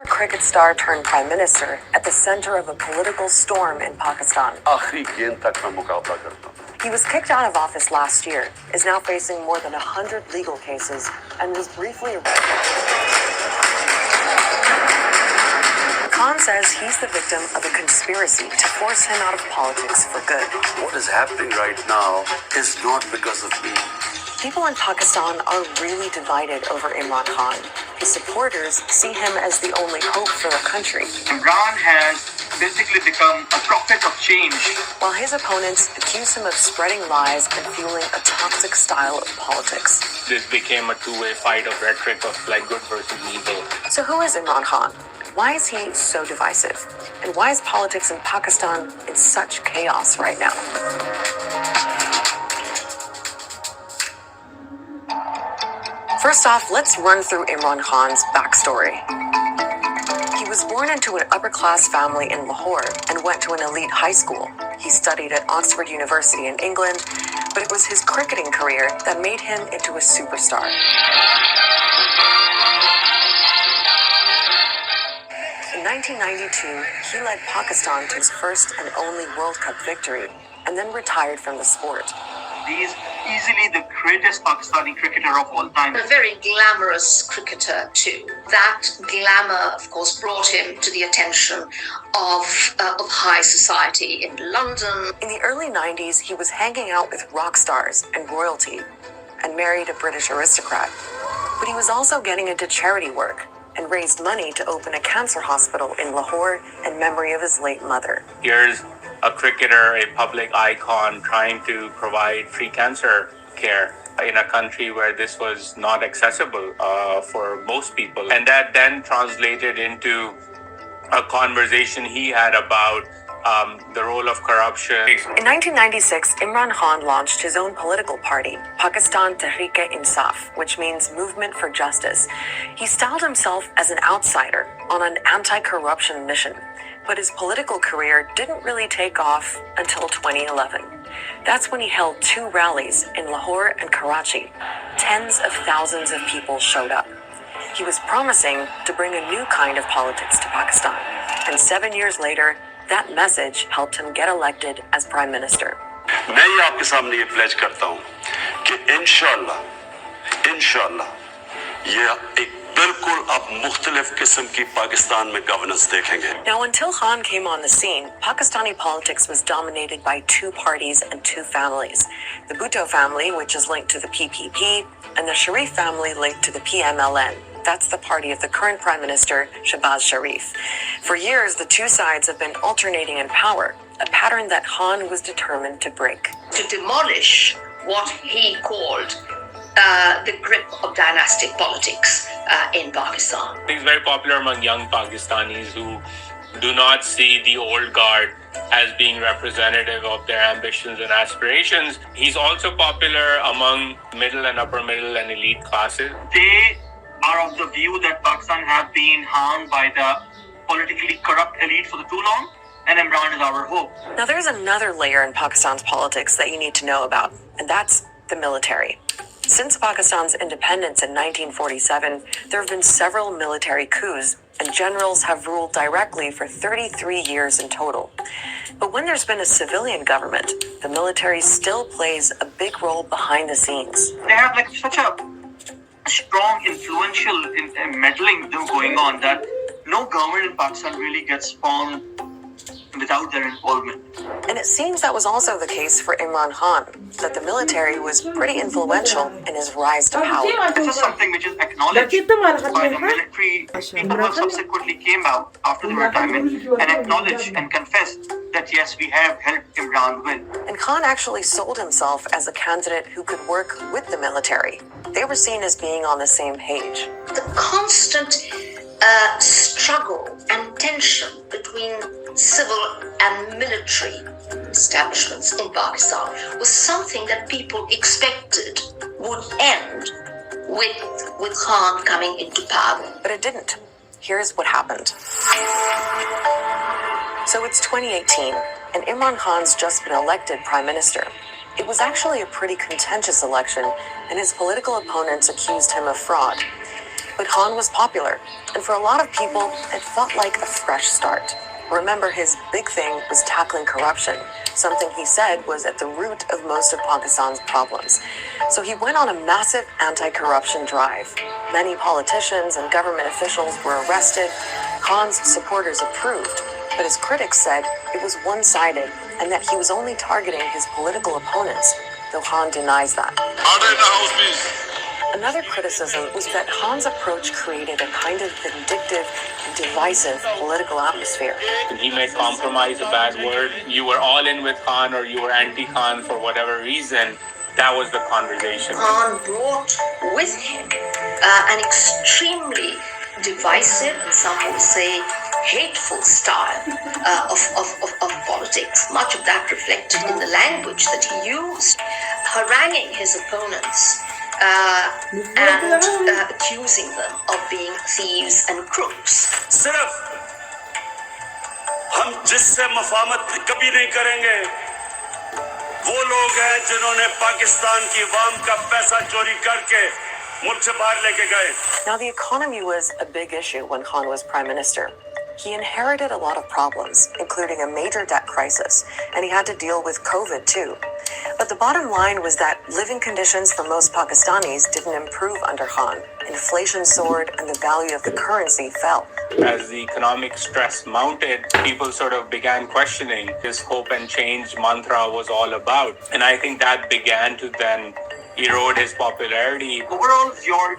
Cricket star turned prime minister at the center of a political storm in Pakistan. आखिरी गेंद तक मैं मुकाबला करता हूं. He was kicked out of office last year, is now facing more than 100 legal cases, and was briefly Khan says he's the victim of a conspiracy to force him out of politics for good. What is happening right now is not because of me. People in Pakistan are really divided over Imran Khan. His supporters see him as the only hope for the country. Imran has basically become a prophet of change, while his opponents accuse him of spreading lies and fueling a toxic style of politics. This became a two-way fight of rhetoric of like good versus evil. So who is Imran Khan? Why is he so divisive? And why is politics in Pakistan in such chaos right now? First off, let's run through Imran Khan's backstory. He was born into an upper-class family in Lahore and went to an elite high school. He studied at Oxford University in England, but it was his cricketing career that made him into a superstar. In 1992, he led Pakistan to his first and only World Cup victory, and then retired from the sport. He's easily the greatest Pakistani cricketer of all time. A very glamorous cricketer too. That glamour, of course, brought him to the attention of high society in London. In the early 90s, he was hanging out with rock stars and royalty and married a British aristocrat. But he was also getting into charity work and raised money to open a cancer hospital in Lahore in memory of his late mother. Here's a cricketer, a public icon, trying to provide free cancer care in a country where this was not accessible for most people. And that then translated into a conversation he had about the role of corruption. In 1996, Imran Khan launched his own political party, Pakistan Tehreek-e-Insaf, which means Movement for Justice. He styled himself as an outsider on an anti-corruption mission. But his political career didn't really take off until 2011. That's when he held 2 rallies in Lahore and Karachi. Tens of thousands of people showed up. He was promising to bring a new kind of politics to Pakistan. And 7 years later, that message helped him get elected as prime minister. मैं ये आपके सामने ये pledge करता हूँ कि इंशाल्लाह ये एक बिल्कुल अब मुख्तलिफ किस्म की पाकिस्तान में गवर्नेंस देखेंगे. Now, until Khan came on the scene, Pakistani politics was dominated by 2 parties and 2 families. The Bhutto family, which is linked to the PPP, and the Sharif family linked to the PMLN. That's the party of the current Prime Minister, Shehbaz Sharif. For years, the 2 sides have been alternating in power, a pattern that Khan was determined to break. To demolish what he called the grip of dynastic politics in Pakistan. He's very popular among young Pakistanis who do not see the old guard as being representative of their ambitions and aspirations. He's also popular among middle and upper middle and elite classes. They are of the view that Pakistan have been harmed by the politically corrupt elite for too long, and Imran is our hope. Now, there's another layer in Pakistan's politics that you need to know about, and that's the military. Since Pakistan's independence in 1947, there have been several military coups, and generals have ruled directly for 33 years in total. But when there's been a civilian government, the military still plays a big role behind the scenes. They have like such a strong, influential meddling going on that no government in Pakistan really gets formed without their involvement. And it seems that was also the case for Imran Khan, that the military was pretty influential in his rise to power. This is something which is acknowledged by the military people who subsequently came out after the retirement and acknowledged and confessed that yes, we have helped Imran win. And Khan actually sold himself as a candidate who could work with the military. They were seen as being on the same page. The constant struggle and tension between civil and military establishments in Pakistan was something that people expected would end with Khan coming into power. But it didn't. Here's what happened. So it's 2018, and Imran Khan's just been elected prime minister. It was actually a pretty contentious election, and his political opponents accused him of fraud. But Khan was popular, and for a lot of people, it felt like a fresh start. Remember, his big thing was tackling corruption, something he said was at the root of most of Pakistan's problems. So he went on a massive anti-corruption drive. Many politicians and government officials were arrested. Khan's supporters approved, but his critics said it was one-sided and that he was only targeting his political opponents, though Khan denies that. Order in the house, please. Another criticism was that Khan's approach created a kind of vindictive and divisive political atmosphere. He made compromise a bad word. You were all in with Khan or you were anti-Khan for whatever reason. That was the conversation. Khan brought with him an extremely divisive, some would say hateful style of politics. Much of that reflected in the language that he used, haranguing his opponents and accusing them of being thieves and crooks. सिर्फ हम जिससे मफामत कभी नहीं करेंगे वो लोग हैं जिन्होंने पाकिस्तान की वाम का पैसा चोरी करके मुल्क से बाहर लेके गए. Now, the economy was a big issue when Khan was prime minister. He inherited a lot of problems, including a major debt crisis, and he had to deal with COVID too. But the bottom line was that living conditions for most Pakistanis didn't improve under Khan. Inflation soared and the value of the currency fell. As the economic stress mounted, people sort of began questioning this hope and change mantra was all about. And I think that began to then erode his popularity. Overall, your